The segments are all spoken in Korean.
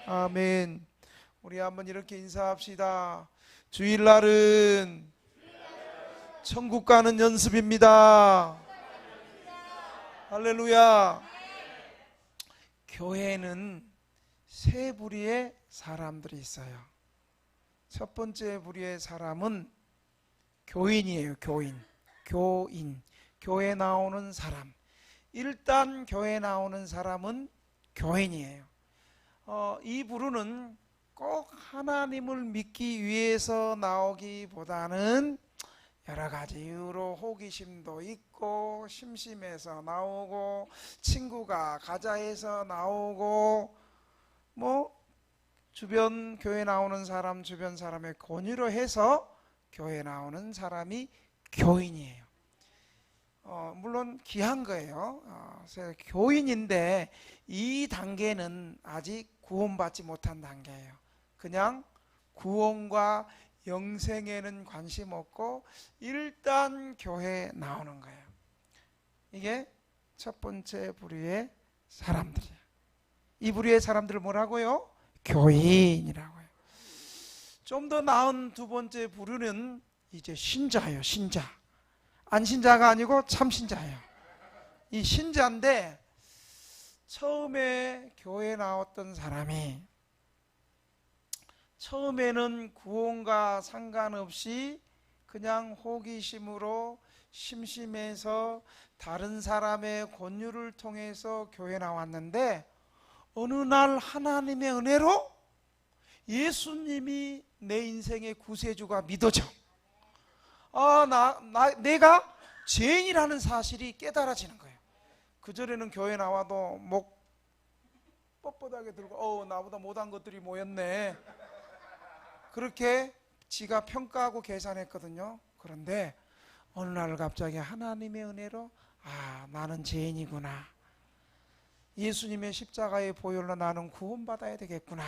아멘. 우리 한번 이렇게 인사합시다. 주일날은 천국 가는 연습입니다. 할렐루야. 교회는 세 부류의 사람들이 있어요. 첫 번째 부류의 사람은 교인이에요. 교인. 교회 나오는 사람. 일단 교회 나오는 사람은 교인이에요. 이 부류는 꼭 하나님을 믿기 위해서 나오기보다는 여러 가지 이유로 호기심도 있고 심심해서 나오고 친구가 가자 해서 나오고 주변 교회 나오는 사람 주변 사람의 권유로 해서 교회 나오는 사람이 교인이에요. 물론 귀한 거예요. 교인인데 이 단계는 아직 구원받지 못한 단계예요. 그냥 구원과 영생에는 관심 없고 일단 교회에 나오는 거예요. 이게 첫 번째 부류의 사람들이에요. 이 부류의 사람들을 뭐라고요? 교인이라고요. 좀 더 나은 두 번째 부류는 이제 신자예요. 신자. 안신자가 아니고 참신자예요. 이 신자인데 처음에 교회에 나왔던 사람이 처음에는 구원과 상관없이 그냥 호기심으로 심심해서 다른 사람의 권유를 통해서 교회에 나왔는데 어느 날 하나님의 은혜로 예수님이 내 인생의 구세주가 믿어져. 내가 죄인이라는 사실이 깨달아지는 거예요. 그전에는 교회 나와도 목 뻣뻣하게 들고 나보다 못한 것들이 모였네, 그렇게 지가 평가하고 계산했거든요. 그런데 어느 날 갑자기 하나님의 은혜로 나는 죄인이구나, 예수님의 십자가의 보혈로 나는 구원받아야 되겠구나,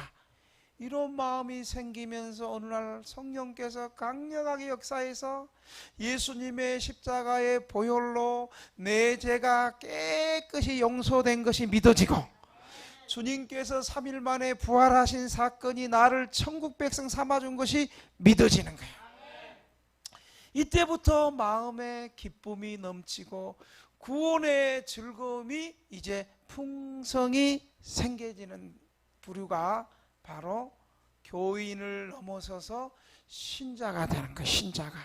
이런 마음이 생기면서 어느 날 성령께서 강력하게 역사해서 예수님의 십자가의 보혈로 내 죄가 깨끗이 용서된 것이 믿어지고 주님께서 3일 만에 부활하신 사건이 나를 천국 백성 삼아준 것이 믿어지는 거예요. 이때부터 마음에 기쁨이 넘치고 구원의 즐거움이 이제 풍성히 생겨지는 부류가 바로 교인을 넘어서서 신자가 되는 거예요. 신자가.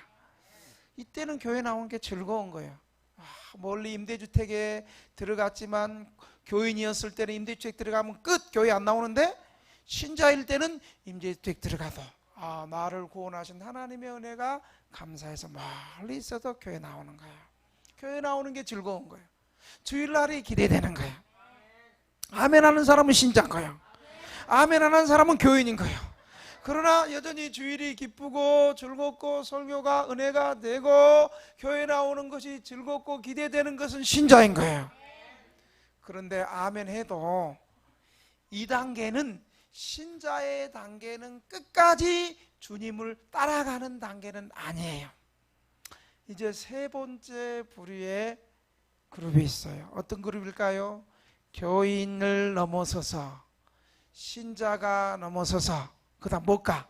이때는 교회 나오는 게 즐거운 거예요. 멀리 임대주택에 들어갔지만 교인이었을 때는 임대주택 들어가면 끝, 교회 안 나오는데 신자일 때는 임대주택 들어가도 나를 구원하신 하나님의 은혜가 감사해서 멀리 있어도 교회 나오는 거예요. 교회 나오는 게 즐거운 거예요. 주일날이 기대되는 거예요. 아멘 하는 사람은 신자인 거예요. 아멘 하는 사람은 교인인 거예요. 그러나 여전히 주일이 기쁘고 즐겁고 설교가 은혜가 되고 교회 나오는 것이 즐겁고 기대되는 것은 신자인 거예요. 그런데 아멘 해도 이 단계는, 신자의 단계는 끝까지 주님을 따라가는 단계는 아니에요. 이제 세 번째 부류의 그룹이 있어요. 어떤 그룹일까요? 교인을 넘어서서 신자가 넘어서서 그 다음 뭘까?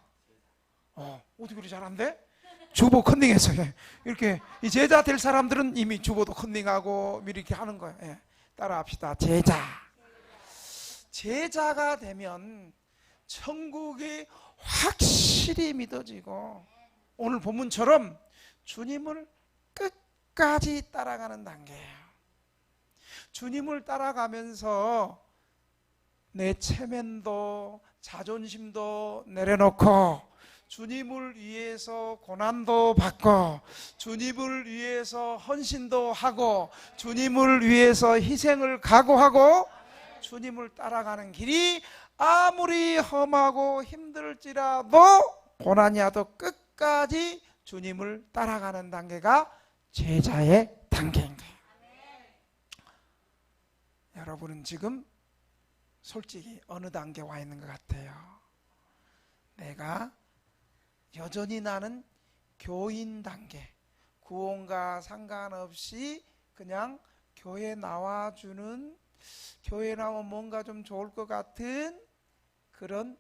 어떻게 그리 잘한대? 주보 컨닝해서 이렇게 이 제자 될 사람들은 이미 주보도 컨닝하고 미리 이렇게 하는 거예요. 따라합시다. 제자가 되면 천국이 확실히 믿어지고 오늘 본문처럼 주님을 끝까지 따라가는 단계예요. 주님을 따라가면서 내 체면도 자존심도 내려놓고 주님을 위해서 고난도 받고 주님을 위해서 헌신도 하고 주님을 위해서 희생을 각오하고 주님을 따라가는 길이 아무리 험하고 힘들지라도 고난이 와도 끝까지 주님을 따라가는 단계가 제자의 단계인 거예요. 여러분은 지금 솔직히 어느 단계에 와 있는 것 같아요? 내가 여전히 나는 교인 단계, 구원과 상관없이 그냥 교회 나와주는, 교회 나오면 뭔가 좀 좋을 것 같은 그런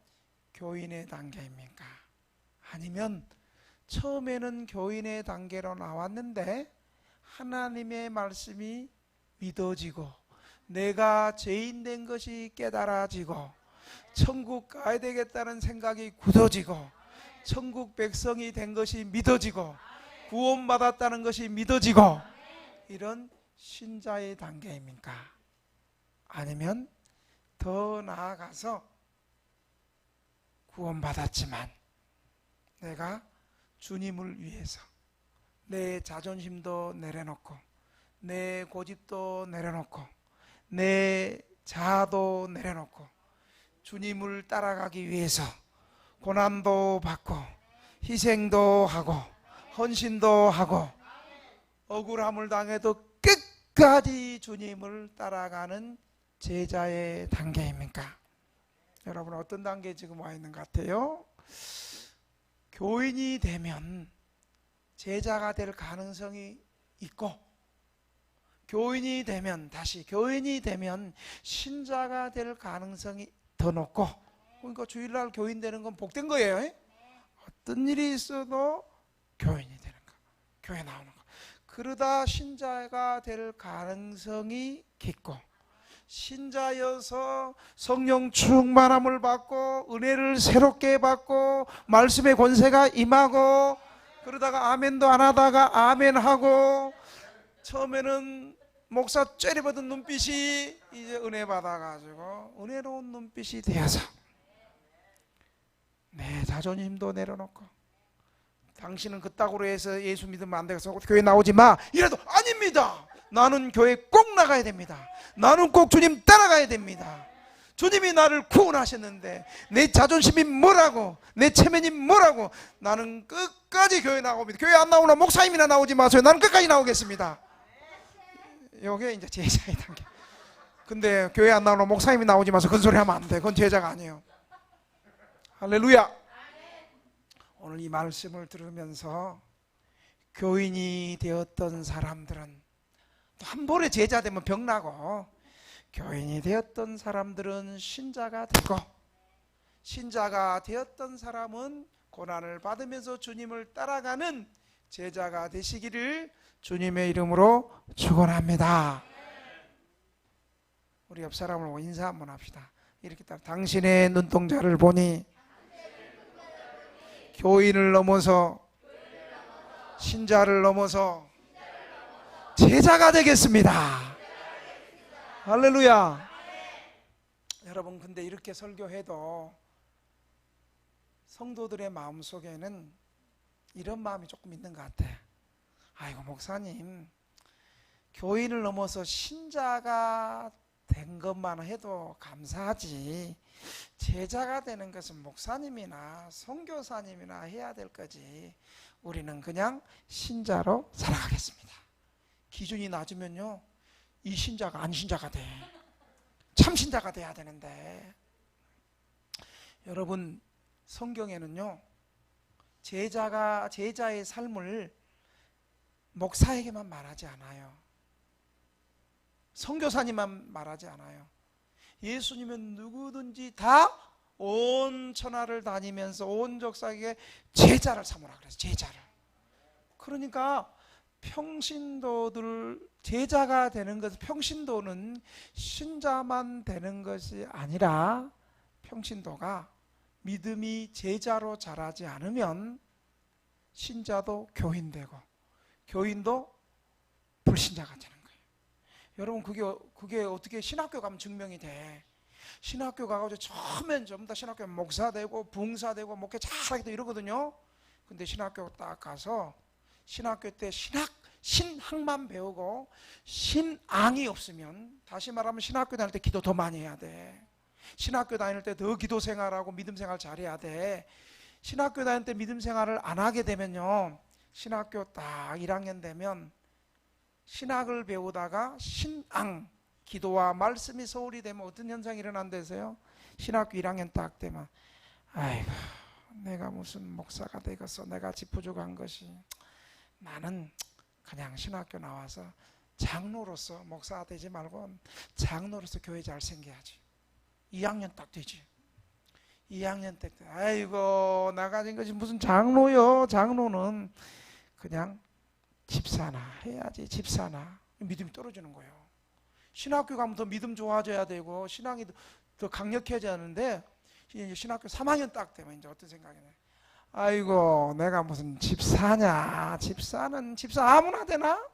교인의 단계입니까? 아니면 처음에는 교인의 단계로 나왔는데 하나님의 말씀이 믿어지고 내가 죄인 된 것이 깨달아지고 천국 가야 되겠다는 생각이 굳어지고 천국 백성이 된 것이 믿어지고 구원받았다는 것이 믿어지고 이런 신자의 단계입니까? 아니면 더 나아가서 구원받았지만 내가 주님을 위해서 내 자존심도 내려놓고 내 고집도 내려놓고 내 자아도 내려놓고 주님을 따라가기 위해서 고난도 받고 희생도 하고 헌신도 하고 억울함을 당해도 끝까지 주님을 따라가는 제자의 단계입니까? 여러분 어떤 단계에 지금 와 있는 것 같아요? 교인이 되면 제자가 될 가능성이 있고 교인이 되면 신자가 될 가능성이 더 높고 그러니까 주일날 교인 되는 건 복된 거예요. 어떤 일이 있어도 교인이 되는 거, 교회 나오는 거. 그러다 신자가 될 가능성이 깊고 신자여서 성령 충만함을 받고 은혜를 새롭게 받고 말씀의 권세가 임하고 그러다가 아멘도 안 하다가 아멘하고 처음에는 목사 째려보던 눈빛이 이제 은혜 받아가지고 은혜로운 눈빛이 되어서 내 자존심도 내려놓고 당신은 그따구로 해서 예수 믿으면 안 되겠어 교회 나오지 마 이래도 아닙니다. 나는 교회 꼭 나가야 됩니다. 나는 꼭 주님 따라가야 됩니다. 주님이 나를 구원하셨는데 내 자존심이 뭐라고 내 체면이 뭐라고 나는 끝까지 교회 나옵니다. 교회 안 나오나 목사님이나 나오지 마세요. 나는 끝까지 나오겠습니다. 이게 이제 제자의 단계. 근데 교회 안 나오나 목사님이 나오지 마세요. 그런 소리 하면 안 돼. 그건 제자가 아니에요. 할렐루야. 오늘 이 말씀을 들으면서 교인이 되었던 사람들은 또 한 번에 제자 되면 병나고 교인이 되었던 사람들은 신자가 되고 신자가 되었던 사람은 고난을 받으면서 주님을 따라가는 제자가 되시기를 주님의 이름으로 축원합니다. 우리 옆 사람을 보고 인사 한번 합시다. 이렇게 딱 당신의 눈동자를 보니 교인을 넘어서 신자를 넘어서 제자가 되겠습니다. 할렐루야. 여러분 근데 이렇게 설교해도 성도들의 마음속에는 이런 마음이 조금 있는 것 같아. 아이고 목사님 교인을 넘어서 신자가 된 것만 해도 감사하지 제자가 되는 것은 목사님이나 선교사님이나 해야 될 거지 우리는 그냥 신자로 살아가겠습니다. 기준이 낮으면요 이 신자가 안 신자가 돼. 참 신자가 돼야 되는데 여러분 성경에는요 제자의 삶을 목사에게만 말하지 않아요. 선교사님만 말하지 않아요. 예수님은 누구든지 다 온 천하를 다니면서 온 족속에게 제자를 삼으라 그래서 제자를. 그러니까 평신도들 제자가 되는 것은 평신도는 신자만 되는 것이 아니라 평신도가 믿음이 제자로 자라지 않으면 신자도 교인되고 교인도 불신자가 되는 거예요. 여러분 그게 어떻게 신학교 가면 증명이 돼. 신학교 가가지고 처음엔 전부 다 신학교 목사 되고 붕사 되고 목회 잘하기도 이러거든요. 근데 신학교 딱 가서 신학교 때 신학만 배우고 신앙이 없으면 다시 말하면 신학교 다닐 때 기도 더 많이 해야 돼. 신학교 다닐 때 더 기도 생활하고 믿음 생활 잘해야 돼. 신학교 다닐 때 믿음 생활을 안 하게 되면요 신학교 딱 1학년 되면 신학을 배우다가 신앙 기도와 말씀이 소홀히 되면 어떤 현상이 일어난다세요? 신학교 1학년 딱 되면 아이고 내가 무슨 목사가 되겠어. 내가 짚어주고 한 것이 나는 그냥 신학교 나와서 장로로서 목사가 되지 말고 장로로서 교회 잘 생겨야지. 2학년 딱 되지. 2학년 때 아이고 나 가진 것이 무슨 장로요. 장로는 그냥 집사나 해야지. 집사나. 믿음이 떨어지는 거예요. 신학교 가면 더 믿음 좋아져야 되고 신앙이 더 강력해져야 하는데 이제 신학교 3학년 딱 되면 이제 어떤 생각이 나요? 아이고 내가 무슨 집사냐. 집사는 집사 아무나 되나?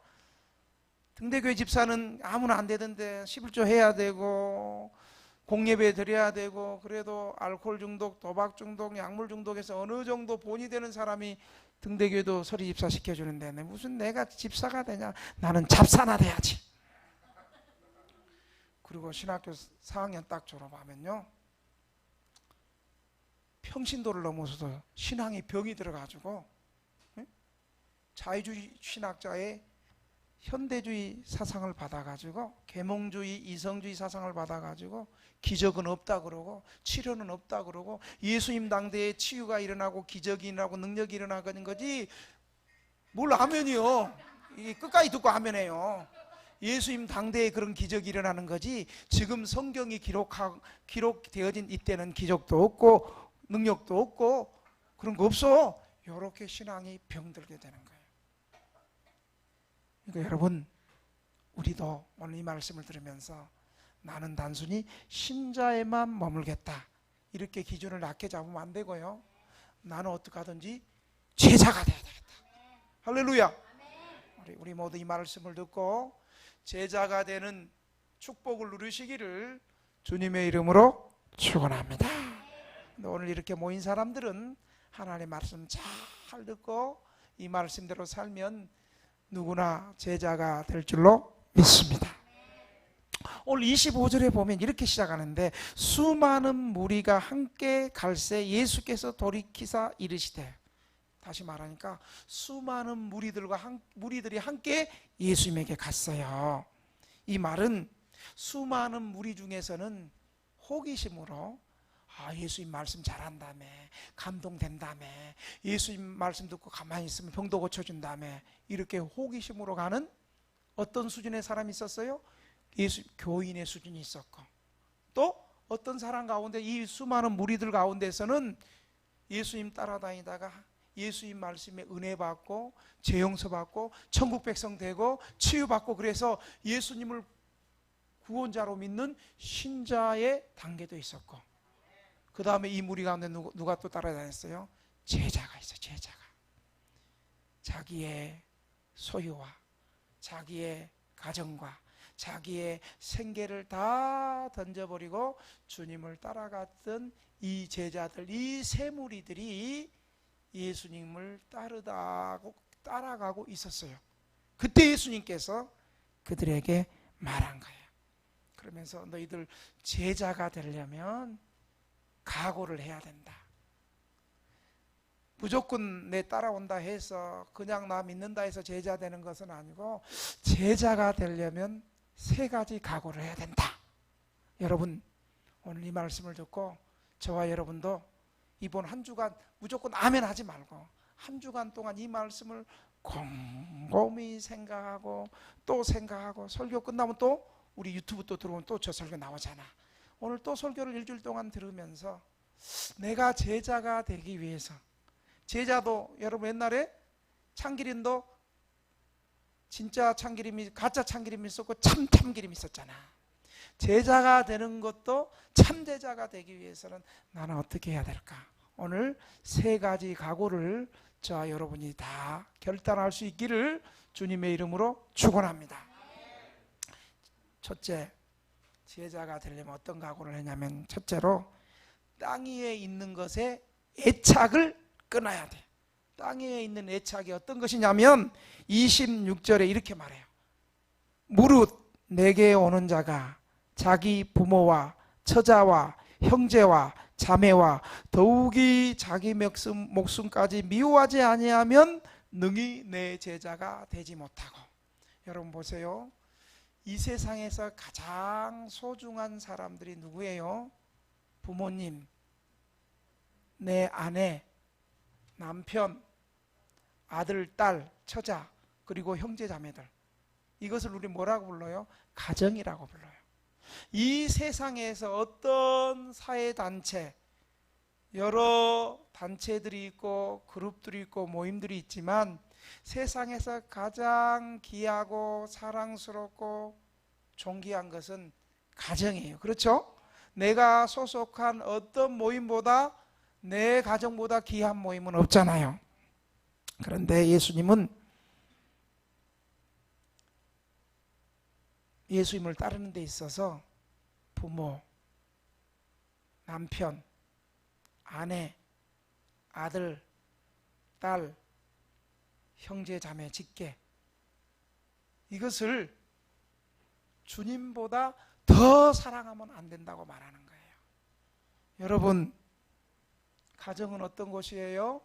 등대교회 집사는 아무나 안 되던데 11조 해야 되고 공예배 드려야 되고 그래도 알코올 중독, 도박 중독, 약물 중독에서 어느 정도 본이 되는 사람이 등대교회도 서리 집사 시켜주는데 무슨 내가 집사가 되냐. 나는 잡사나 돼야지. 그리고 신학교 4학년 딱 졸업하면요 평신도를 넘어서서 신앙의 병이 들어가지고 자유주의 신학자의 현대주의 사상을 받아가지고 계몽주의, 이성주의 사상을 받아가지고 기적은 없다 그러고 치료는 없다 그러고 예수님 당대에 치유가 일어나고 기적이 일어나고 능력이 일어나는 거지 뭘 하면이요. 이게 끝까지 듣고 하면해요. 예수님 당대에 그런 기적이 일어나는 거지 지금 성경이 기록되어진 이때는 기적도 없고 능력도 없고 그런 거 없어. 이렇게 신앙이 병들게 되는 거예요. 그러니까 여러분 우리도 오늘 이 말씀을 들으면서 나는 단순히 신자에만 머물겠다 이렇게 기준을 낮게 잡으면 안 되고요. 나는 어떻게 하든지 제자가 돼야 되겠다. 할렐루야. 우리 모두 이 말씀을 듣고 제자가 되는 축복을 누리시기를 주님의 이름으로 축원합니다. 오늘 이렇게 모인 사람들은 하나님의 말씀 잘 듣고 이 말씀대로 살면 누구나 제자가 될 줄로 믿습니다. 오늘 25절에 보면 이렇게 시작하는데 수많은 무리가 함께 갈새 예수께서 돌이키사 이르시되, 다시 말하니까 수많은 무리들이 함께 예수님에게 갔어요. 이 말은 수많은 무리 중에서는 호기심으로 예수님 말씀 잘한다며, 감동된다며, 예수님 말씀 듣고 가만히 있으면 병도 고쳐준다며, 이렇게 호기심으로 가는 어떤 수준의 사람이 있었어요? 교인의 수준이 있었고, 또 어떤 사람 가운데 이 수많은 무리들 가운데서는 예수님 따라다니다가 예수님 말씀에 은혜 받고 재용서 받고 천국 백성 되고 치유받고 그래서 예수님을 구원자로 믿는 신자의 단계도 있었고, 그 다음에 이 무리 가운데 누가 또 따라다녔어요? 제자가 있어요. 제자가 자기의 소유와 자기의 가정과 자기의 생계를 다 던져버리고 주님을 따라갔던 이 제자들, 이 세 무리들이 예수님을 따라가고 있었어요. 그때 예수님께서 그들에게 말한 거예요. 그러면서 너희들 제자가 되려면 각오를 해야 된다. 무조건 내 따라온다 해서 그냥 나 믿는다 해서 제자 되는 것은 아니고, 제자가 되려면 세 가지 각오를 해야 된다. 여러분 오늘 이 말씀을 듣고 저와 여러분도 이번 한 주간 무조건 아멘 하지 말고 한 주간 동안 이 말씀을 곰곰이 생각하고 또 생각하고, 설교 끝나면 또 우리 유튜브 또 들어오면 또 저 설교 나오잖아. 오늘 또 설교를 일주일 동안 들으면서 내가 제자가 되기 위해서, 제자도 여러분 옛날에 참기름도 진짜 참기름이 가짜 참기름이 있었고 참기름이 있었잖아. 제자가 되는 것도 참제자가 되기 위해서는 나는 어떻게 해야 될까? 오늘 세 가지 각오를 저와 여러분이 다 결단할 수 있기를 주님의 이름으로 축원합니다. 첫째, 제자가 되려면 어떤 각오를 하냐면, 첫째로 땅 위에 있는 것에 애착을 끊어야 돼. 땅 위에 있는 애착이 어떤 것이냐면 26절에 이렇게 말해요. 무릇 내게 오는 자가 자기 부모와 처자와 형제와 자매와 더욱이 자기 목숨까지 미워하지 아니하면 능히 내 제자가 되지 못하고. 여러분 보세요. 이 세상에서 가장 소중한 사람들이 누구예요? 부모님, 내 아내, 남편, 아들, 딸, 처자, 그리고 형제 자매들. 이것을 우리 뭐라고 불러요? 가정이라고 불러요. 이 세상에서 어떤 사회단체, 여러 단체들이 있고 그룹들이 있고 모임들이 있지만 세상에서 가장 귀하고 사랑스럽고 존귀한 것은 가정이에요. 그렇죠? 내가 소속한 어떤 모임보다 내 가정보다 귀한 모임은 없잖아요. 그런데 예수님을 따르는 데 있어서 부모, 남편, 아내, 아들, 딸, 형제, 자매, 직계, 이것을 주님보다 더 사랑하면 안 된다고 말하는 거예요. 여러분, 가정은 어떤 곳이에요?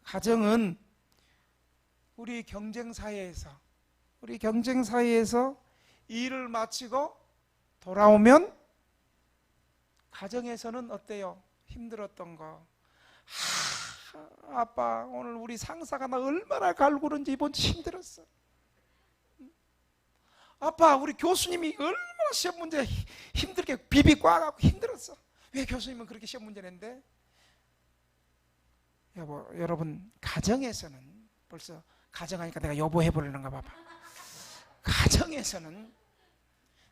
가정은 우리 경쟁 사회에서 일을 마치고 돌아오면 가정에서는 어때요? 힘들었던 거. 아빠 오늘 우리 상사가 나 얼마나 갈구는지 이번 주 힘들었어. 아빠 우리 교수님이 얼마나 시험 문제 힘들게 비비 꽈갖고 힘들었어. 왜 교수님은 그렇게 시험 문제 낸대? 여러분 가정에서는 벌써 가정하니까 내가 여보 해버리는가 봐봐. 가정에서는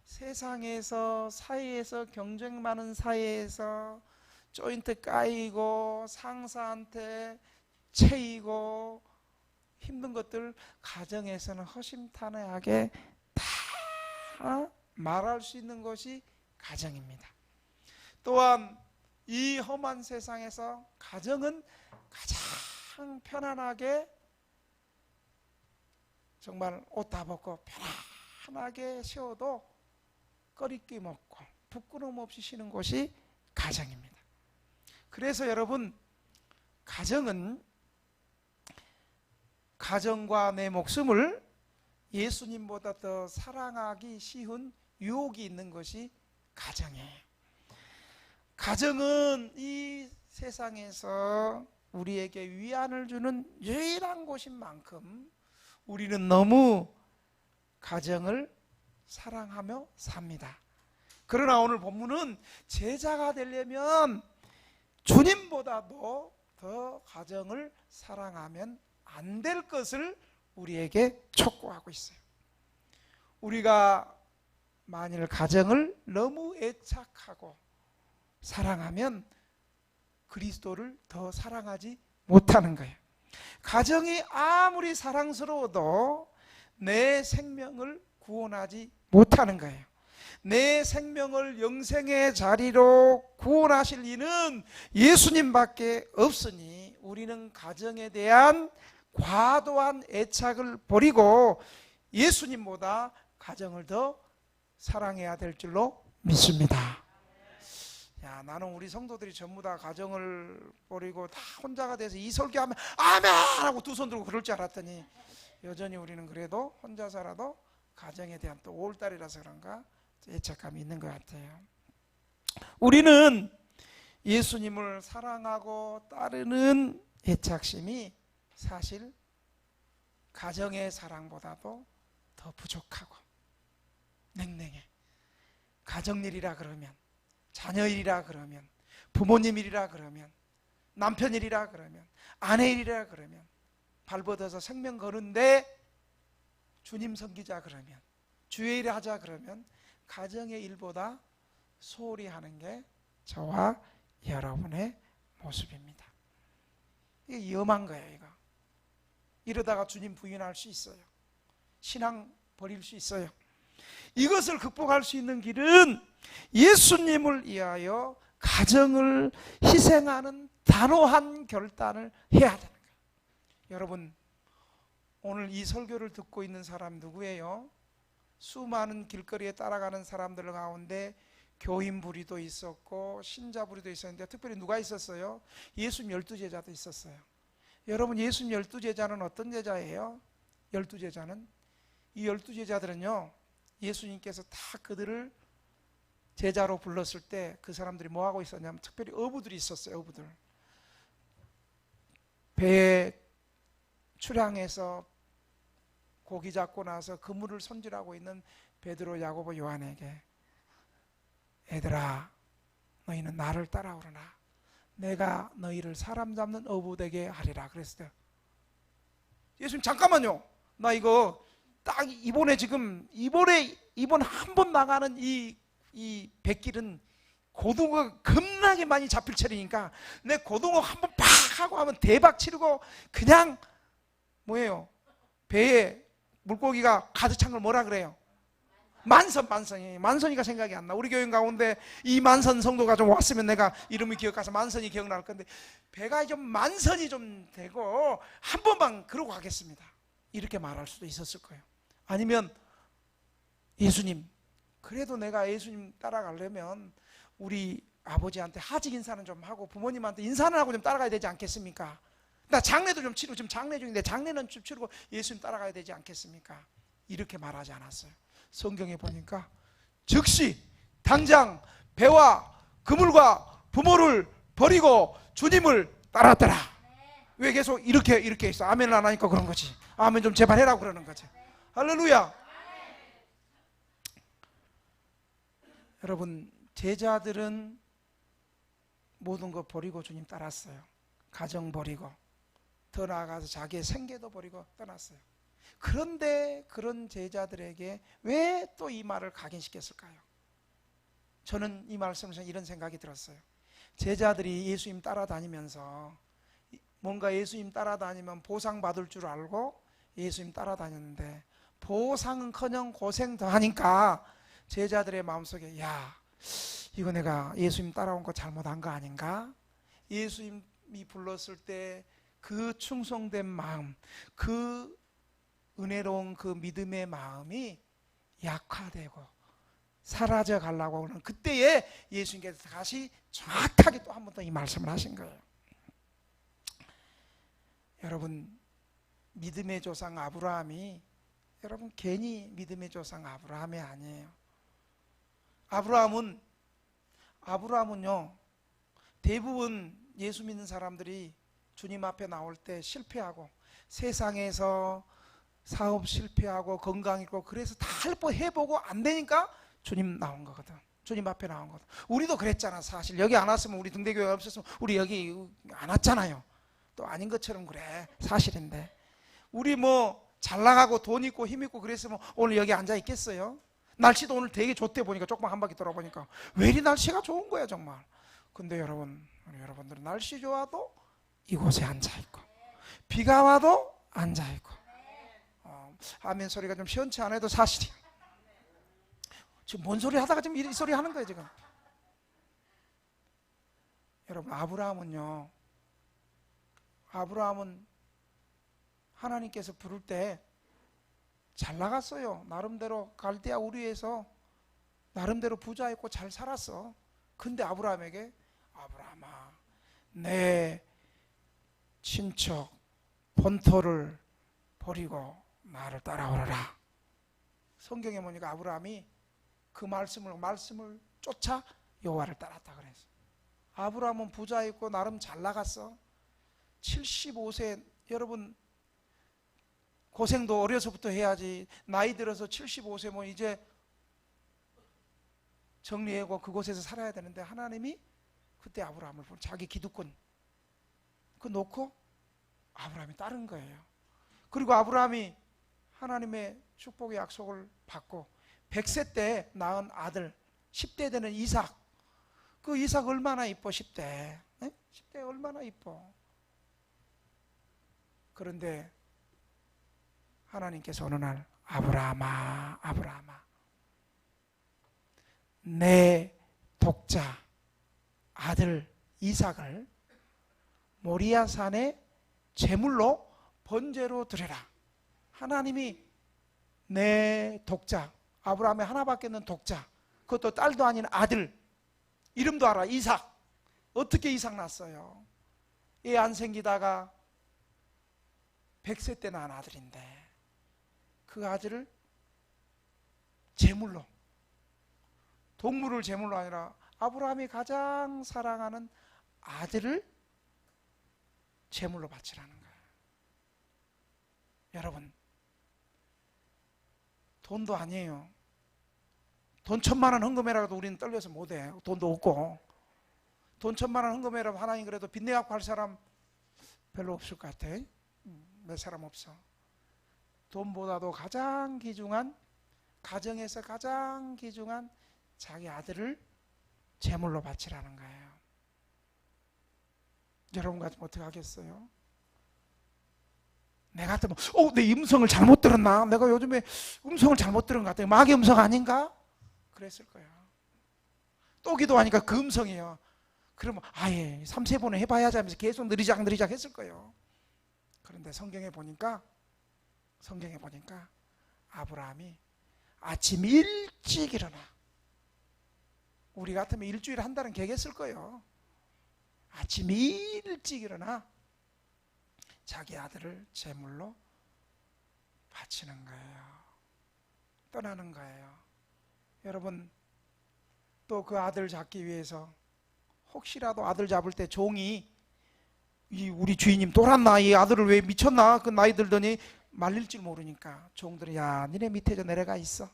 세상에서 사회에서 경쟁 많은 사회에서 조인트 까이고 상사한테 채이고 힘든 것들 가정에서는 허심탄회하게 다 말할 수 있는 것이 가정입니다. 또한 이 험한 세상에서 가정은 가장 편안하게 정말 옷 다 벗고 편안하게 쉬어도 꺼리낌 없고 부끄러움 없이 쉬는 곳이 가정입니다. 그래서 여러분 가정과 내 목숨을 예수님보다 더 사랑하기 쉬운 유혹이 있는 것이 가정이에요. 가정은 이 세상에서 우리에게 위안을 주는 유일한 곳인 만큼 우리는 너무 가정을 사랑하며 삽니다. 그러나 오늘 본문은 제자가 되려면 주님보다도 더 가정을 사랑하면 안 될 것을 우리에게 촉구하고 있어요. 우리가 만일 가정을 너무 애착하고 사랑하면 그리스도를 더 사랑하지 못하는 거예요. 가정이 아무리 사랑스러워도 내 생명을 구원하지 못하는 거예요. 내 생명을 영생의 자리로 구원하실 이는 예수님밖에 없으니 우리는 가정에 대한 과도한 애착을 버리고 예수님보다 가정을 더 사랑해야 될 줄로 믿습니다. 야, 나는 우리 성도들이 전부 다 가정을 버리고 다 혼자가 돼서 이 설교하면 아멘 하고 두 손 들고 그럴 줄 알았더니 여전히 우리는 그래도 혼자서라도 가정에 대한 또 5월달이라서 그런가 애착감이 있는 것 같아요. 우리는 예수님을 사랑하고 따르는 애착심이 사실 가정의 사랑보다도 더 부족하고 냉랭해. 가정일이라 그러면, 자녀일이라 그러면, 부모님 일이라 그러면, 남편 일이라 그러면, 아내 일이라 그러면 발벗어서 생명 거는데 주님 섬기자 그러면, 주의 일 하자 그러면 가정의 일보다 소홀히 하는 게 저와 여러분의 모습입니다. 이게 위험한 거예요. 이러다가 주님 부인할 수 있어요. 신앙 버릴 수 있어요. 이것을 극복할 수 있는 길은 예수님을 위하여 가정을 희생하는 단호한 결단을 해야 되는 거예요. 여러분, 오늘 이 설교를 듣고 있는 사람 누구예요? 수많은 길거리에 따라가는 사람들 가운데 교인 부리도 있었고 신자 부리도 있었는데 특별히 누가 있었어요? 예수님 12제자도 있었어요. 여러분, 예수님 12제자는 어떤 제자예요? 12제자는 이 12제자들은요 예수님께서 다 그들을 제자로 불렀을 때 그 사람들이 뭐하고 있었냐면 특별히 어부들이 있었어요. 어부들 배에 출항해서 고기 잡고 나서 그물을 손질하고 있는 베드로, 야고보, 요한에게 얘들아 너희는 나를 따라오르나 내가 너희를 사람 잡는 어부되게 하리라 그랬어요. 예수님 잠깐만요. 나 이거 딱 이번 한 번 나가는 이 백길은 고등어가 겁나게 많이 잡힐 차례니까 내 고등어 한 번 팍 하고 하면 대박 치르고 그냥 뭐예요? 배에 물고기가 가득 찬 걸 뭐라 그래요? 만선이가 생각이 안 나. 우리 교인 가운데 이 만선 성도가 좀 왔으면 내가 이름이 기억가서 만선이 기억날 건데, 배가 좀 만선이 좀 되고 한 번만 그러고 가겠습니다, 이렇게 말할 수도 있었을 거예요. 아니면 예수님, 그래도 내가 예수님 따라가려면 우리 아버지한테 하직 인사는 좀 하고 부모님한테 인사는 하고 좀 따라가야 되지 않겠습니까? 나 장례도 좀 치르고, 지금 장례 중인데 장례는 좀 치르고 예수님 따라가야 되지 않겠습니까? 이렇게 말하지 않았어요. 성경에 보니까 즉시 당장 배와 그물과 부모를 버리고 주님을 따랐더라. 왜 계속 이렇게 있어? 아멘을 안 하니까 그런 거지. 아멘 좀 제발 해라고 그러는 거지. 할렐루야. 여러분, 제자들은 모든 거 버리고 주님 따랐어요. 가정 버리고, 더 나아가서 자기의 생계도 버리고 떠났어요. 그런데 그런 제자들에게 왜 또 이 말을 각인시켰을까요? 저는 이 말씀에서 이런 생각이 들었어요. 제자들이 예수님 따라다니면서 뭔가 예수님 따라다니면 보상받을 줄 알고 예수님 따라다녔는데, 보상은커녕 고생 더 하니까 제자들의 마음속에, 야, 이거 내가 예수님 따라온 거 잘못한 거 아닌가? 예수님이 불렀을 때 그 충성된 마음, 그 은혜로운 그 믿음의 마음이 약화되고 사라져 가려고 하는 그때에 예수님께서 다시 정확하게 또 한 번 더 이 말씀을 하신 거예요. 여러분, 믿음의 조상 아브라함이, 여러분 괜히 믿음의 조상 아브라함이 아니에요. 아브라함은요, 대부분 예수 믿는 사람들이 주님 앞에 나올 때 실패하고, 세상에서 사업 실패하고 건강 잃고 그래서 다 해보고 안 되니까 주님 나온 거거든. 주님 앞에 나온 거거든. 우리도 그랬잖아. 사실 여기 안 왔으면, 우리 등대교회 없었으면 우리 여기 안 왔잖아요. 또 아닌 것처럼 그래, 사실인데. 우리 뭐 잘 나가고 돈 있고 힘 있고 그랬으면 오늘 여기 앉아 있겠어요? 날씨도 오늘 되게 좋대. 보니까 조금 한 바퀴 돌아보니까 왜 이리 날씨가 좋은 거야 정말. 근데 여러분들은 날씨 좋아도 이곳에 앉아있고, 비가 와도 앉아있고, 아멘 소리가 좀 시원치 않아도 사실이야. 지금 뭔 소리 하다가 지금 이 소리 하는 거예요 지금. 여러분, 아브라함은 하나님께서 부를 때 잘 나갔어요. 나름대로 갈대아 우리에서 나름대로 부자였고 잘 살았어. 근데 아브라함에게, 아브라함아, 내 친척 본토를 버리고 나를 따라오너라. 성경에 보니까 아브라함이 그 말씀을 쫓아 여호와를 따랐다 그랬어. 아브라함은 부자였고 나름 잘 나갔어. 75세, 여러분 고생도 어려서부터 해야지. 나이 들어서 75세면 이제 정리하고 그곳에서 살아야 되는데, 하나님이 그때 아브라함을 자기 기득권 그 놓고 아브라함이 따른 거예요. 그리고 아브라함이 하나님의 축복의 약속을 받고 100세 때 낳은 아들, 10대 되는 이삭, 그 이삭 얼마나 이뻐. 10대 10대 얼마나 이뻐. 그런데 하나님께서 어느 날, 아브라함아, 내 독자 아들 이삭을 모리아 산에 제물로 번제로 드려라. 하나님이 내 독자, 아브라함의 하나밖에 없는 독자, 그것도 딸도 아닌 아들, 이름도 알아, 이삭. 어떻게 이삭 낳았어요? 애 안 생기다가 100세 때 낳은 아들인데, 그 아들을 제물로, 동물을 제물로 아니라 아브라함이 가장 사랑하는 아들을 제물로 바치라는 거예요. 여러분, 돈도 아니에요. 돈 1000만 원 헌금해라도 우리는 떨려서 못해. 돈도 없고. 돈 1,000만 원 헌금해라 하나님 그래도 빚 내갖고 할 사람 별로 없을 것 같아. 몇 사람 없어. 돈보다도 가장 귀중한, 가정에서 가장 귀중한 자기 아들을 제물로 바치라는 거예요. 여러분 같으면 어떻게 하겠어요? 내가 같으면 내 음성을 잘못 들었나? 내가 요즘에 음성을 잘못 들은 것 같아. 마귀 음성 아닌가? 그랬을 거야. 또 기도하니까 그 음성이에요. 그러면 아예 3-4번을 해봐야 하면서 계속 느리작 했을 거예요. 그런데 성경에 보니까 아브라함이 아침 일찍 일어나. 우리 같으면 일주일에 한 달은 계획했을 거예요. 아침 일찍 일어나 자기 아들을 제물로 바치는 거예요. 떠나는 거예요. 여러분, 또 그 아들 잡기 위해서 혹시라도 아들 잡을 때 종이 우리 주인님 돌았나? 이 아들을 왜 미쳤나? 그 나이 들더니 말릴 줄 모르니까 종들이 야 니네 밑에 저 내려가 있어.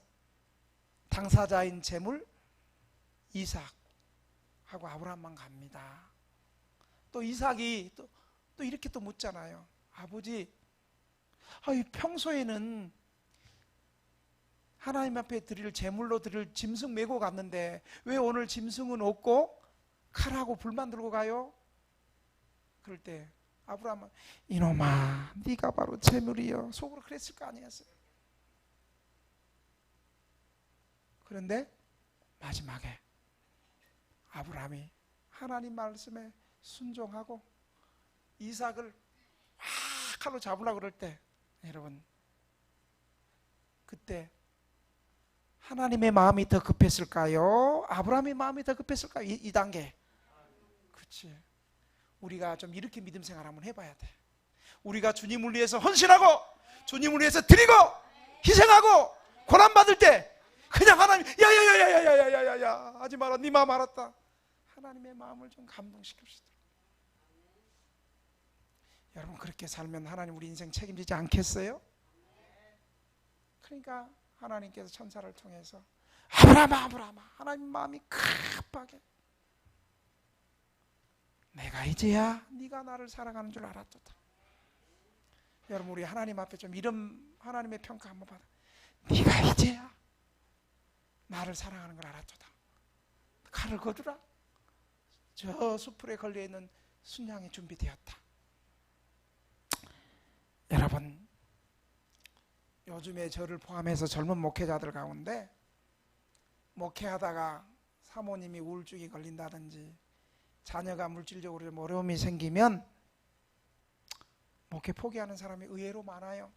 당사자인 제물 이삭하고 아브라함만 갑니다. 또 이삭이 또 이렇게 또 묻잖아요. 아버지, 평소에는 하나님 앞에 드릴 제물로 드릴 짐승 메고 갔는데 왜 오늘 짐승은 없고 칼하고 불만 들고 가요? 그럴 때 아브라함은 이놈아 네가 바로 제물이여 속으로 그랬을 거 아니겠어요? 그런데 마지막에 아브라함이 하나님 말씀에 순종하고 이삭을 막 칼로 잡으려고 그럴 때 여러분 그때 하나님의 마음이 더 급했을까요? 아브라함의 마음이 더 급했을까요? 이 단계. 그렇지. 우리가 좀 이렇게 믿음 생활 한번 해봐야 돼. 우리가 주님을 위해서 헌신하고 주님을 위해서 드리고 희생하고 고난받을 때 그냥 하나님 야야야야야야야야야 하지 마라. 네 마음 알았다. 하나님의 마음을 좀 감동시킵시다. 여러분 그렇게 살면 하나님 우리 인생 책임지지 않겠어요? 그러니까 하나님께서 천사를 통해서 아브라함아 하나님 마음이 급하게 내가 이제야 네가 나를 사랑하는 줄 알았도다. 여러분 우리 하나님 앞에 좀 이런 하나님의 평가 한번 받아. 네가 이제야 나를 사랑하는 걸 알았도다. 칼을 거두라. 저 수풀에 걸려있는 순양이 준비되었다. 여러분 요즘에 저를 포함해서 젊은 목회자들 가운데 목회하다가 사모님이 우울증이 걸린다든지 자녀가 물질적으로 좀 어려움이 생기면 목회 포기하는 사람이 의외로 많아요.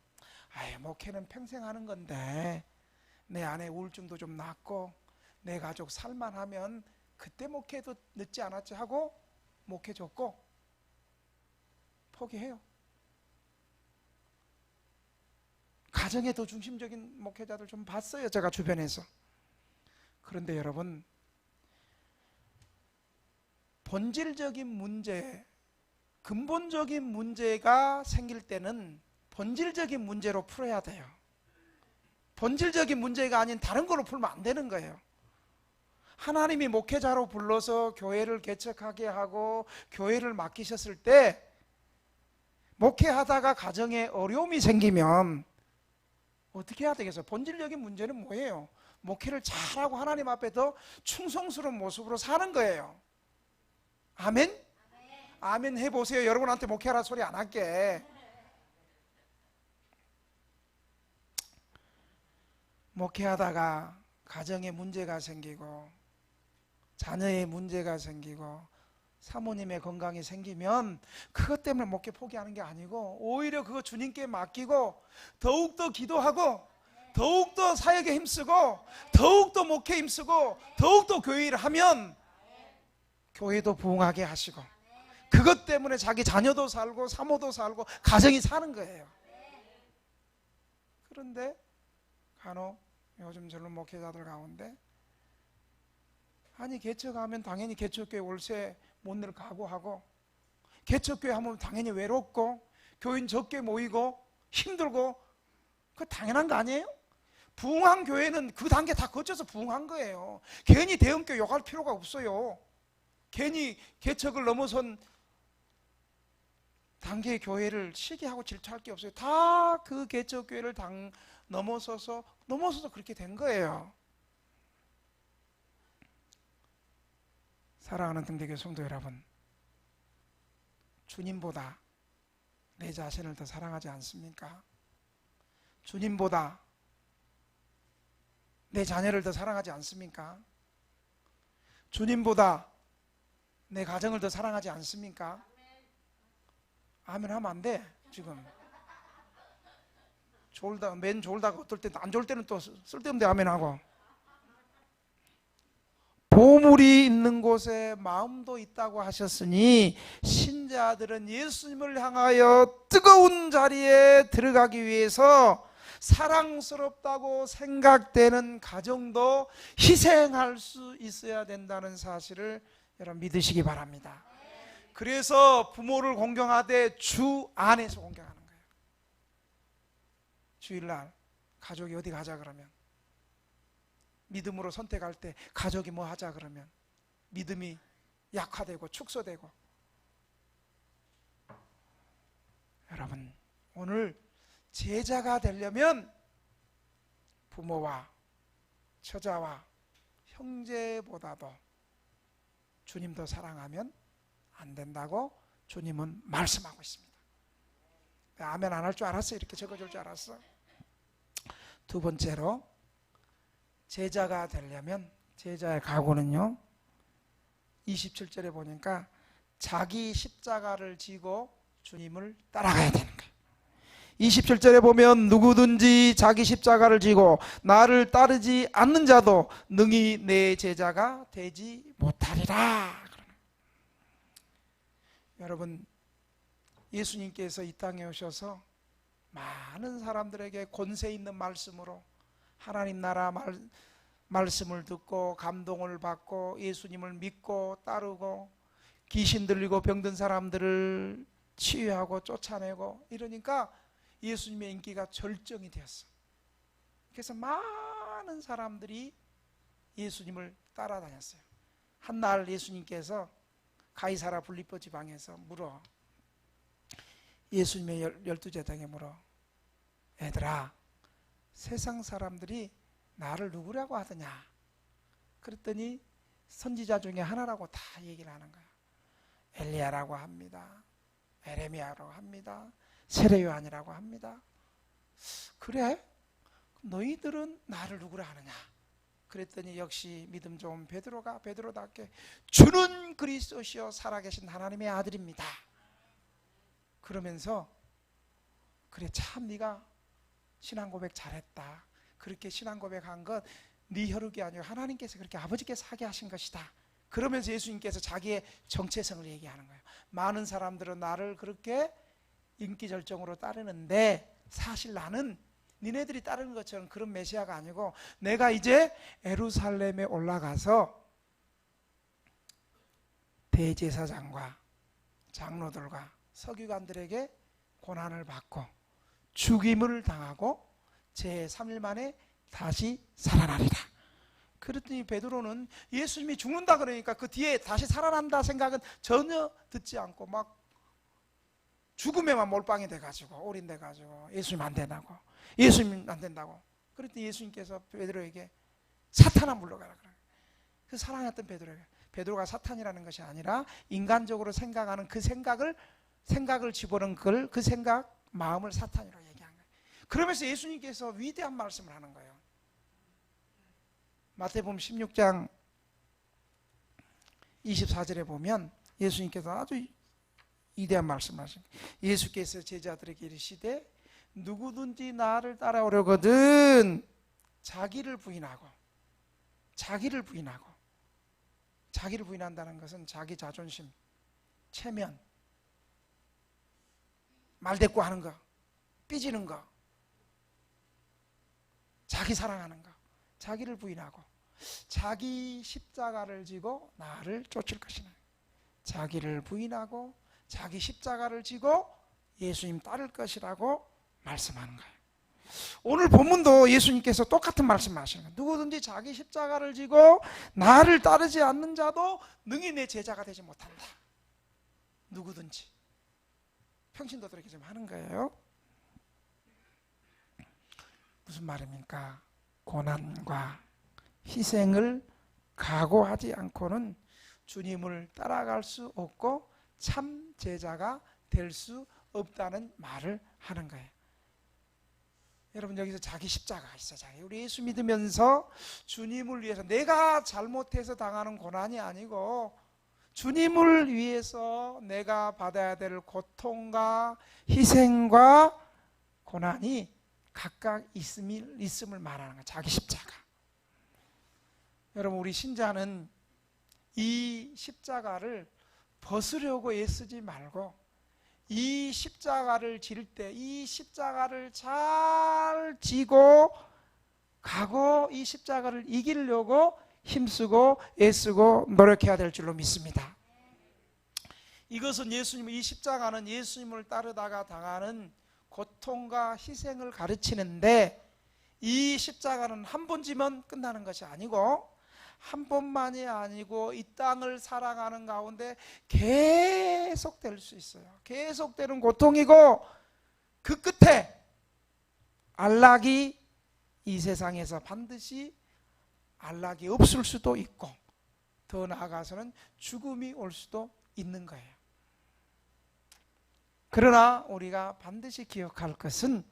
목회는 평생 하는 건데 내 아내 우울증도 좀 낫고 내 가족 살만하면 그때 목회도 늦지 않았지 하고 목회 줬고 포기해요. 가정에 더 중심적인 목회자들 좀 봤어요. 제가 주변에서. 그런데 여러분 본질적인 문제, 근본적인 문제가 생길 때는 본질적인 문제로 풀어야 돼요. 본질적인 문제가 아닌 다른 걸로 풀면 안 되는 거예요. 하나님이 목회자로 불러서 교회를 개척하게 하고 교회를 맡기셨을 때 목회하다가 가정에 어려움이 생기면 어떻게 해야 되겠어요? 본질적인 문제는 뭐예요? 목회를 잘하고 하나님 앞에 더 충성스러운 모습으로 사는 거예요. 아멘? 아멘 해보세요. 여러분한테 목회하라 소리 안 할게. 목회하다가 가정에 문제가 생기고 자녀의 문제가 생기고 사모님의 건강이 생기면 그것 때문에 목회 포기하는 게 아니고 오히려 그거 주님께 맡기고 더욱더 기도하고 더욱더 사역에 힘쓰고 더욱더 목회에 힘쓰고 더욱더 교회 일을 하면 교회도 부흥하게 하시고 그것 때문에 자기 자녀도 살고 사모도 살고 가정이 사는 거예요. 그런데 간혹 요즘 젊은 목회자들 가운데 아니 개척하면 당연히 개척교회 월세 못 낼 각오하고 개척교회 하면 당연히 외롭고 교인 적게 모이고 힘들고 그거 당연한 거 아니에요? 부흥한 교회는 그 단계 다 거쳐서 부흥한 거예요. 괜히 대형교회 욕할 필요가 없어요. 괜히 개척을 넘어선 단계의 교회를 시기하고 질투할 게 없어요. 다 그 개척 교회를 넘어서서 그렇게 된 거예요. 사랑하는 등대교회 성도 여러분, 주님보다 내 자신을 더 사랑하지 않습니까? 주님보다 내 자녀를 더 사랑하지 않습니까? 주님보다 내 가정을 더 사랑하지 않습니까? 아멘 하면 안 돼. 지금 맨 졸다가 어떨 때 안 좋을 때는 또 쓸데없는데 아멘 하고. 보물이 있는 곳에 마음도 있다고 하셨으니 신자들은 예수님을 향하여 뜨거운 자리에 들어가기 위해서 사랑스럽다고 생각되는 가정도 희생할 수 있어야 된다는 사실을 여러분 믿으시기 바랍니다. 그래서 부모를 공경하되 주 안에서 공경하는 거예요. 주일날 가족이 어디 가자 그러면, 믿음으로 선택할 때 가족이 뭐 하자 그러면 믿음이 약화되고 축소되고. 여러분, 오늘 제자가 되려면 부모와 처자와 형제보다도 주님 더 사랑하면 안 된다고 주님은 말씀하고 있습니다. 아멘 안 할 줄 알았어? 이렇게 적어줄 줄 알았어? 두 번째로, 제자가 되려면 제자의 각오는요, 27절에 보니까 자기 십자가를 지고 주님을 따라가야 되는 거예요. 27절에 보면 누구든지 자기 십자가를 지고 나를 따르지 않는 자도 능히 내 제자가 되지 못하리라. 여러분, 예수님께서 이 땅에 오셔서 많은 사람들에게 권세 있는 말씀으로 하나님 나라 말씀을 듣고 감동을 받고 예수님을 믿고 따르고 귀신 들리고 병든 사람들을 치유하고 쫓아내고 이러니까 예수님의 인기가 절정이 되었어요. 그래서 많은 사람들이 예수님을 따라다녔어요. 한날 예수님께서 가이사라 빌립보 지방에서 물어, 예수님의 12제자에게 물어, 얘들아, 세상 사람들이 나를 누구라고 하더냐? 그랬더니 선지자 중에 하나라고 다 얘기를 하는 거야. 엘리야라고 합니다. 에레미야라고 합니다. 세례 요한이라고 합니다. 그래? 너희들은 나를 누구라 하느냐? 그랬더니 역시 믿음 좋은 베드로가 베드로답게 주는 그리스도시요 살아계신 하나님의 아들입니다. 그러면서 그래, 참 네가 신앙 고백 잘했다. 그렇게 신앙 고백한 것 네 혈육이 아니고 하나님께서 그렇게 아버지께서 하게 하신 것이다. 그러면서 예수님께서 자기의 정체성을 얘기하는 거예요. 많은 사람들은 나를 그렇게 인기 절정으로 따르는데 사실 나는 니네들이 따르는 것처럼 그런 메시아가 아니고 내가 이제 예루살렘에 올라가서 대제사장과 장로들과 서기관들에게 고난을 받고 죽임을 당하고 제3일 만에 다시 살아나리라. 그랬더니 베드로는 예수님이 죽는다 그러니까 그 뒤에 다시 살아난다 생각은 전혀 듣지 않고 막 죽음에만 몰빵이 돼가지고 올인돼가지고 예수님 안 된다고, 예수님 안 된다고. 그랬더니 예수님께서 베드로에게 사탄아 물러가라 그래요. 그 사랑했던 베드로가 사탄이라는 것이 아니라 인간적으로 생각하는 그 생각을 집어넣은 그 생각 마음을 사탄이라고 얘기한 거예요. 그러면서 예수님께서 위대한 말씀을 하는 거예요. 마태복음 16장 24절에 보면 예수님께서 아주 위대한 말씀을 하십니다. 예수께서 제자들에게 이르시되 누구든지 나를 따라오려거든 자기를 부인하고, 자기를 부인한다는 것은 자기 자존심, 체면, 말대꾸하는 거, 삐지는 거, 자기 사랑하는 거, 자기를 부인하고 자기 십자가를 지고 나를 쫓을 것이네. 자기를 부인하고 자기 십자가를 지고 예수님 따를 것이라고 말씀하는 거예요. 오늘 본문도 예수님께서 똑같은 말씀하시는 거예요. 누구든지 자기 십자가를 지고 나를 따르지 않는 자도 능히 내 제자가 되지 못한다. 누구든지. 평신도들에게 좀 하는 거예요. 무슨 말입니까? 고난과 희생을 각오하지 않고는 주님을 따라갈 수 없고 참 제자가 될 수 없다는 말을 하는 거예요. 여러분, 여기서 자기 십자가가 있어요. 우리 예수 믿으면서 주님을 위해서, 내가 잘못해서 당하는 고난이 아니고 주님을 위해서 내가 받아야 될 고통과 희생과 고난이 각각 있음을 말하는 거예요. 자기 십자가. 여러분, 우리 신자는 이 십자가를 벗으려고 애쓰지 말고 이 십자가를 질 때 이 십자가를 잘 지고 가고 이 십자가를 이기려고 힘쓰고 애쓰고 노력해야 될 줄로 믿습니다. 이것은 이 십자가는 예수님을 따르다가 당하는 고통과 희생을 가르치는데, 이 십자가는 한 번 지면 끝나는 것이 아니고 한 번만이 아니고 이 땅을 살아가는 가운데 계속될 수 있어요. 계속되는 고통이고 그 끝에 안락이 이 세상에서 반드시 안락이 없을 수도 있고 더 나아가서는 죽음이 올 수도 있는 거예요. 그러나 우리가 반드시 기억할 것은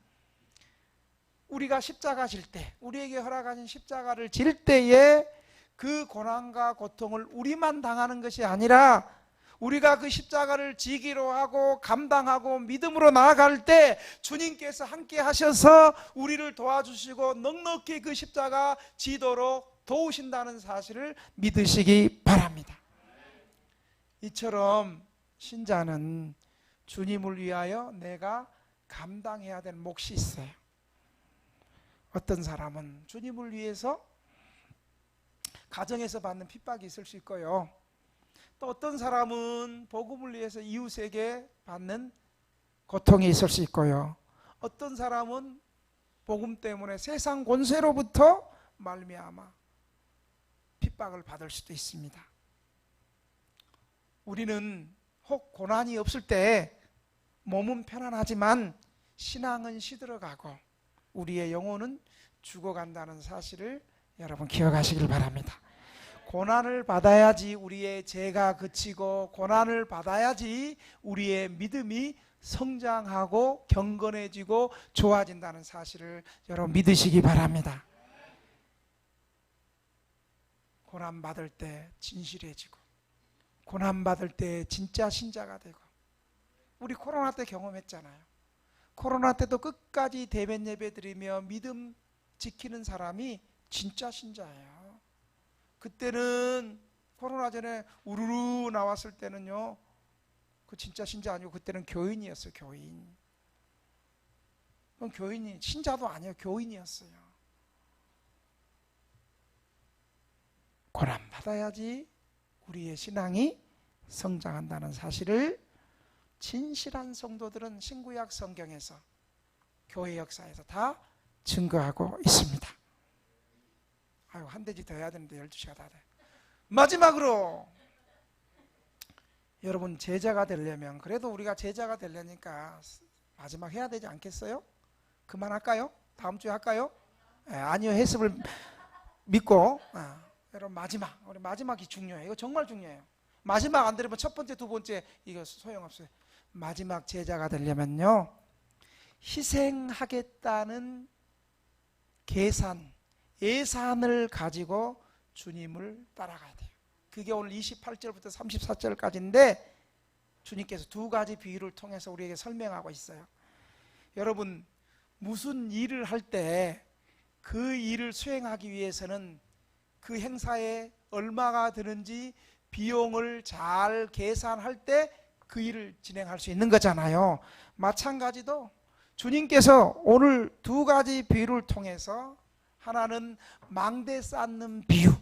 우리가 십자가 질 때, 우리에게 허락하신 십자가를 질 때에 그 고난과 고통을 우리만 당하는 것이 아니라 우리가 그 십자가를 지기로 하고 감당하고 믿음으로 나아갈 때 주님께서 함께 하셔서 우리를 도와주시고 넉넉히 그 십자가 지도록 도우신다는 사실을 믿으시기 바랍니다. 이처럼 신자는 주님을 위하여 내가 감당해야 될 몫이 있어요. 어떤 사람은 주님을 위해서 가정에서 받는 핍박이 있을 수 있고요. 또 어떤 사람은 복음을 위해서 이웃에게 받는 고통이 있을 수 있고요. 어떤 사람은 복음 때문에 세상 권세로부터 말미암아 핍박을 받을 수도 있습니다. 우리는 혹 고난이 없을 때 몸은 편안하지만 신앙은 시들어가고 우리의 영혼은 죽어간다는 사실을 여러분 기억하시길 바랍니다. 고난을 받아야지 우리의 죄가 그치고 고난을 받아야지 우리의 믿음이 성장하고 경건해지고 좋아진다는 사실을 여러분 믿으시기 바랍니다. 고난받을 때 진실해지고 고난받을 때 진짜 신자가 되고, 우리 코로나 때 경험했잖아요. 코로나 때도 끝까지 대면 예배 드리며 믿음 지키는 사람이 진짜 신자예요. 그때는 코로나 전에 우르르 나왔을 때는요, 그 진짜 신자 아니고 그때는 교인이었어요. 교인. 그건 교인이 신자도 아니에요. 교인이었어요. 고난 받아야지 우리의 신앙이 성장한다는 사실을 진실한 성도들은 신구약 성경에서 교회 역사에서 다 증거하고 있습니다. 아유, 한 대지 더 해야 되는데 12시가 다 돼. 마지막으로 여러분, 제자가 되려면, 그래도 우리가 제자가 되려니까 마지막 해야 되지 않겠어요? 그만할까요? 다음 주에 할까요? 아니요, 해습을 믿고 여러분, 우리 마지막이 중요해요. 이거 정말 중요해요. 마지막 안 들으면 첫 번째, 두 번째 이거 소용없어요. 마지막 제자가 되려면요, 희생하겠다는 예산을 가지고 주님을 따라가야 돼요. 그게 오늘 28절부터 34절까지인데 주님께서 두 가지 비유를 통해서 우리에게 설명하고 있어요. 여러분, 무슨 일을 할 때 그 일을 수행하기 위해서는 그 행사에 얼마가 드는지 비용을 잘 계산할 때 그 일을 진행할 수 있는 거잖아요. 마찬가지도 주님께서 오늘 두 가지 비유를 통해서, 하나는 망대 쌓는 비유,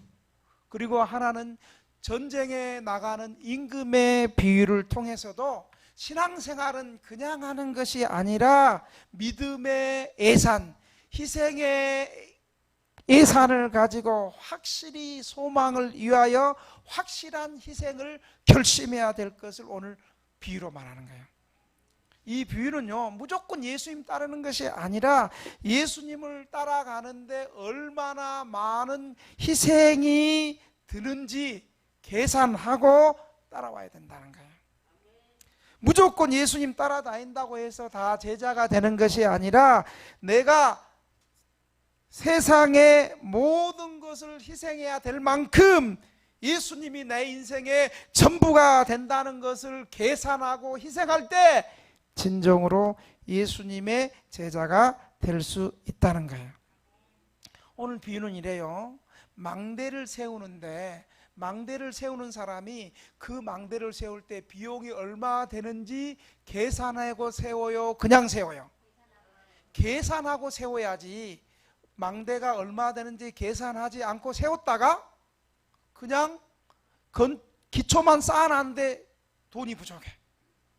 그리고 하나는 전쟁에 나가는 임금의 비유를 통해서도 신앙생활은 그냥 하는 것이 아니라 믿음의 예산, 희생의 예산을 가지고 확실히 소망을 위하여 확실한 희생을 결심해야 될 것을 오늘 비유로 말하는 거예요. 이 비유는요, 무조건 예수님 따르는 것이 아니라 예수님을 따라가는데 얼마나 많은 희생이 드는지 계산하고 따라와야 된다는 거예요. 무조건 예수님 따라다닌다고 해서 다 제자가 되는 것이 아니라 내가 세상의 모든 것을 희생해야 될 만큼 예수님이 내 인생의 전부가 된다는 것을 계산하고 희생할 때 진정으로 예수님의 제자가 될 수 있다는 거예요. 오늘 비유는 이래요. 망대를 세우는데 망대를 세우는 사람이 그 망대를 세울 때 비용이 얼마 되는지 계산하고 세워요? 그냥 세워요? 계산하고 세워야지. 망대가 얼마 되는지 계산하지 않고 세웠다가 그냥 기초만 쌓아놨는데 돈이 부족해.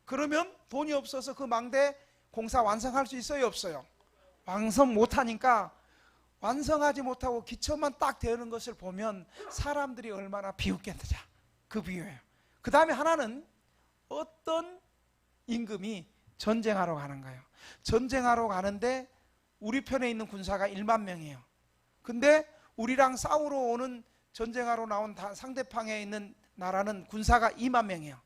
그러면 돈이 없어서 그 망대 공사 완성할 수 있어요? 없어요? 완성 못하니까 완성하지 못하고 기초만 딱 되는 것을 보면 사람들이 얼마나 비웃겠느냐, 그 비유예요. 그 다음에 하나는 어떤 임금이 전쟁하러 가는 거예요. 전쟁하러 가는데 우리 편에 있는 군사가 1만 명이에요. 근데 우리랑 싸우러 오는 전쟁하러 나온 상대방에 있는 나라는 군사가 2만 명이에요.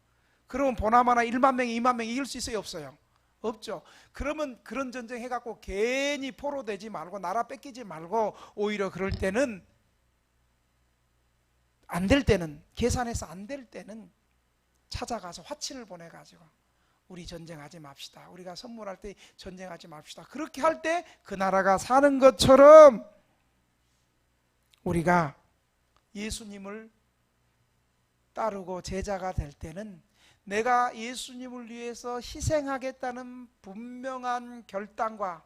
그러면 보나마나 1만 명이 2만 명 이길 수 있어요? 없어요? 없죠. 그러면 그런 전쟁 해갖고 괜히 포로되지 말고 나라 뺏기지 말고 오히려 그럴 때는 안 될 때는 계산해서 안 될 때는 찾아가서 화친을 보내가지고 우리 전쟁하지 맙시다. 우리가 선물할 때 전쟁하지 맙시다. 그렇게 할 때 그 나라가 사는 것처럼 우리가 예수님을 따르고 제자가 될 때는 내가 예수님을 위해서 희생하겠다는 분명한 결단과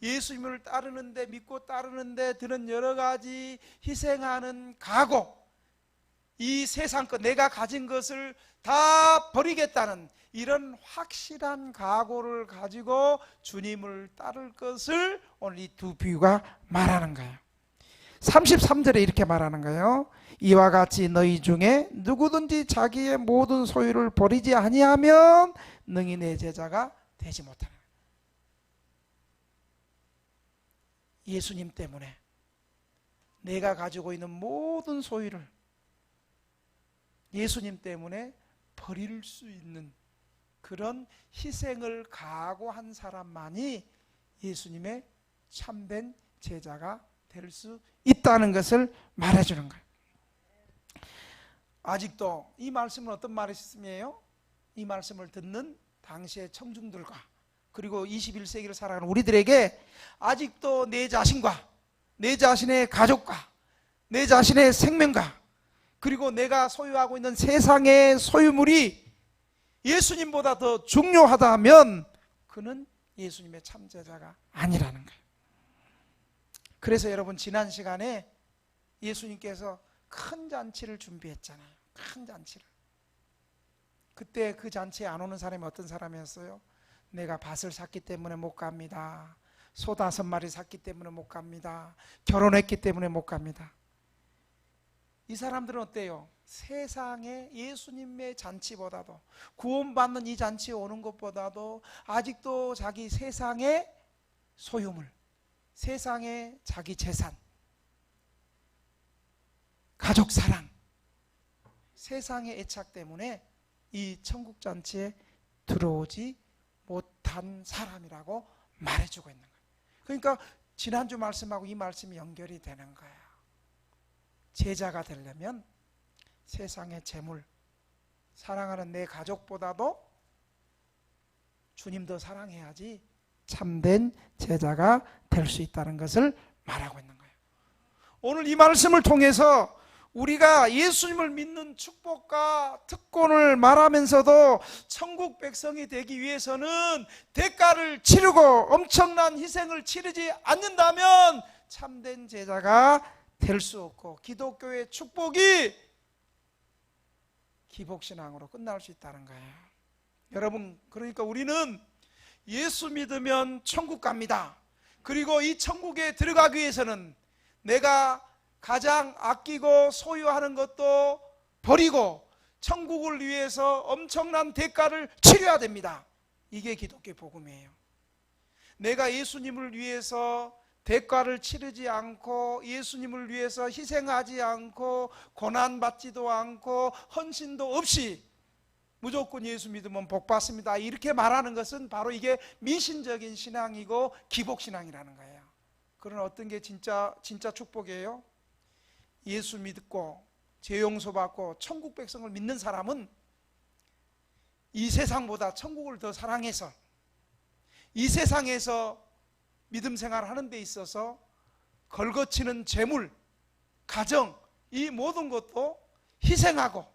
예수님을 따르는데 믿고 따르는데 드는 여러 가지 희생하는 각오, 이 세상 것 내가 가진 것을 다 버리겠다는 이런 확실한 각오를 가지고 주님을 따를 것을 오늘 이 두 비유가 말하는 거예요. 33절에 이렇게 말하는 거예요. 이와 같이 너희 중에 누구든지 자기의 모든 소유를 버리지 아니하면 능히 내 제자가 되지 못하는 거예요. 예수님 때문에 내가 가지고 있는 모든 소유를 예수님 때문에 버릴 수 있는 그런 희생을 각오한 사람만이 예수님의 참된 제자가 될 수 있다는 것을 말해주는 거예요. 아직도 이 말씀은 어떤 말씀이에요? 이 말씀을 듣는 당시의 청중들과 그리고 21세기를 살아가는 우리들에게 아직도 내 자신과 내 자신의 가족과 내 자신의 생명과 그리고 내가 소유하고 있는 세상의 소유물이 예수님보다 더 중요하다면 그는 예수님의 참제자가 아니라는 거예요. 그래서 여러분 지난 시간에 예수님께서 큰 잔치를 준비했잖아요. 큰 잔치를. 그때 그 잔치에 안 오는 사람이 어떤 사람이었어요? 내가 밭을 샀기 때문에 못 갑니다. 소 5마리 샀기 때문에 못 갑니다. 결혼했기 때문에 못 갑니다. 이 사람들은 어때요? 세상의 예수님의 잔치보다도 구원받는 이 잔치에 오는 것보다도 아직도 자기 세상의 소유물, 세상의 자기 재산, 가족 사랑, 세상의 애착 때문에 이 천국 잔치에 들어오지 못한 사람이라고 말해주고 있는 거예요. 그러니까 지난주 말씀하고 이 말씀이 연결이 되는 거예요. 제자가 되려면 세상의 재물, 사랑하는 내 가족보다도 주님 더 사랑해야지 참된 제자가 될 수 있다는 것을 말하고 있는 거예요. 오늘 이 말씀을 통해서 우리가 예수님을 믿는 축복과 특권을 말하면서도 천국 백성이 되기 위해서는 대가를 치르고 엄청난 희생을 치르지 않는다면 참된 제자가 될 수 없고 기독교의 축복이 기복신앙으로 끝날 수 있다는 거예요. 여러분, 그러니까 우리는 예수 믿으면 천국 갑니다. 그리고 이 천국에 들어가기 위해서는 내가 가장 아끼고 소유하는 것도 버리고 천국을 위해서 엄청난 대가를 치러야 됩니다. 이게 기독교 복음이에요. 내가 예수님을 위해서 대가를 치르지 않고 예수님을 위해서 희생하지 않고 고난받지도 않고 헌신도 없이 무조건 예수 믿으면 복 받습니다, 이렇게 말하는 것은 바로 이게 미신적인 신앙이고 기복신앙이라는 거예요. 그런 어떤 게 진짜 축복이에요? 예수 믿고 죄 용서받고 천국 백성을 믿는 사람은 이 세상보다 천국을 더 사랑해서 이 세상에서 믿음 생활하는 데 있어서 걸거치는 재물, 가정, 이 모든 것도 희생하고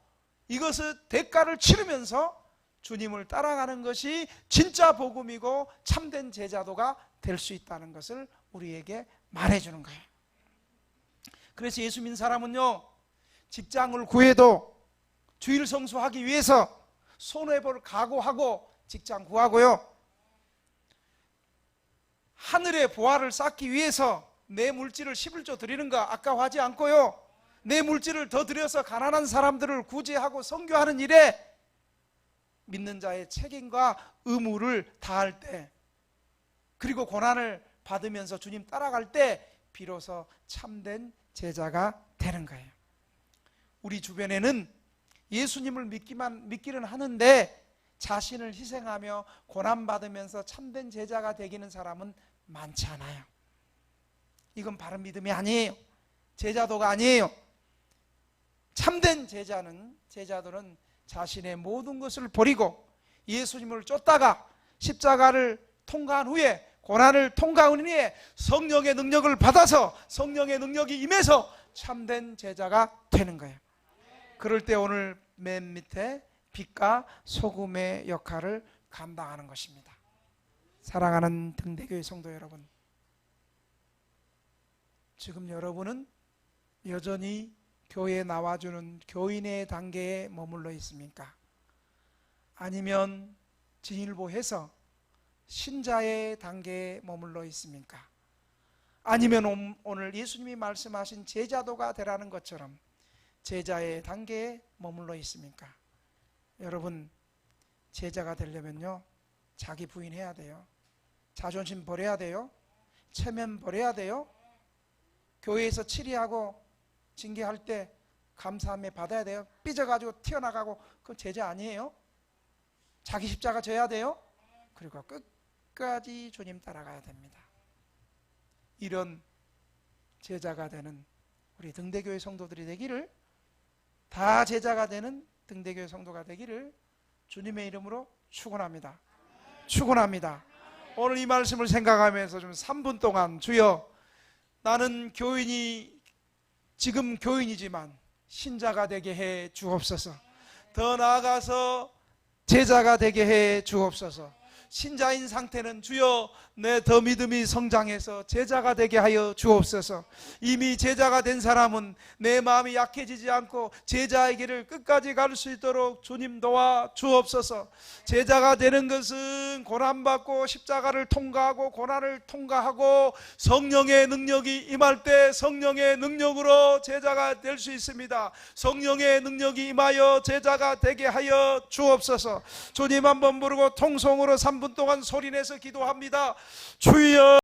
이것을 대가를 치르면서 주님을 따라가는 것이 진짜 복음이고 참된 제자도가 될 수 있다는 것을 우리에게 말해주는 거예요. 그래서 예수 믿는 사람은요, 직장을 구해도 주일 성수하기 위해서 손해볼 각오하고 직장 구하고요, 하늘의 보화를 쌓기 위해서 내 물질을 11조 드리는 거 아까워하지 않고요, 내 물질을 더 들여서 가난한 사람들을 구제하고 선교하는 일에 믿는 자의 책임과 의무를 다할 때, 그리고 고난을 받으면서 주님 따라갈 때 비로소 참된 제자가 되는 거예요. 우리 주변에는 예수님을 믿기는 하는데 자신을 희생하며 고난받으면서 참된 제자가 되기는 사람은 많지 않아요. 이건 바른 믿음이 아니에요. 제자도가 아니에요. 참된 제자들은 자신의 모든 것을 버리고 예수님을 쫓다가 십자가를 통과한 후에, 고난을 통과한 후에 성령의 능력을 받아서 성령의 능력이 임해서 참된 제자가 되는 거예요. 그럴 때 오늘 맨 밑에 빛과 소금의 역할을 감당하는 것입니다. 사랑하는 등대교회 성도 여러분, 지금 여러분은 여전히 교회에 나와주는 교인의 단계에 머물러 있습니까? 아니면 진일보해서 신자의 단계에 머물러 있습니까? 아니면 오늘 예수님이 말씀하신 제자도가 되라는 것처럼 제자의 단계에 머물러 있습니까? 여러분, 제자가 되려면요, 자기 부인해야 돼요. 자존심 버려야 돼요. 체면 버려야 돼요. 교회에서 치리하고 징계할 때 감사함에 받아야 돼요. 삐져가지고 튀어나가고 그건 제자 아니에요. 자기 십자가 져야 돼요. 그리고 끝까지 주님 따라가야 됩니다. 이런 제자가 되는 우리 등대교회 성도들이 되기를, 다 제자가 되는 등대교회 성도가 되기를 주님의 이름으로 축원합니다. 축원합니다. 오늘 이 말씀을 생각하면서 좀 3분 동안, 주여, 나는 지금 교인이지만 신자가 되게 해 주옵소서. 더 나아가서 제자가 되게 해 주옵소서. 신자인 상태는 주여 내 더 믿음이 성장해서 제자가 되게 하여 주옵소서. 이미 제자가 된 사람은 내 마음이 약해지지 않고 제자의 길을 끝까지 갈 수 있도록 주님 도와 주옵소서. 제자가 되는 것은 고난받고 십자가를 통과하고 고난을 통과하고 성령의 능력이 임할 때 성령의 능력으로 제자가 될 수 있습니다. 성령의 능력이 임하여 제자가 되게 하여 주옵소서. 주님 한번 부르고 통성으로 3분 동안 소리내서 기도합니다. 주여.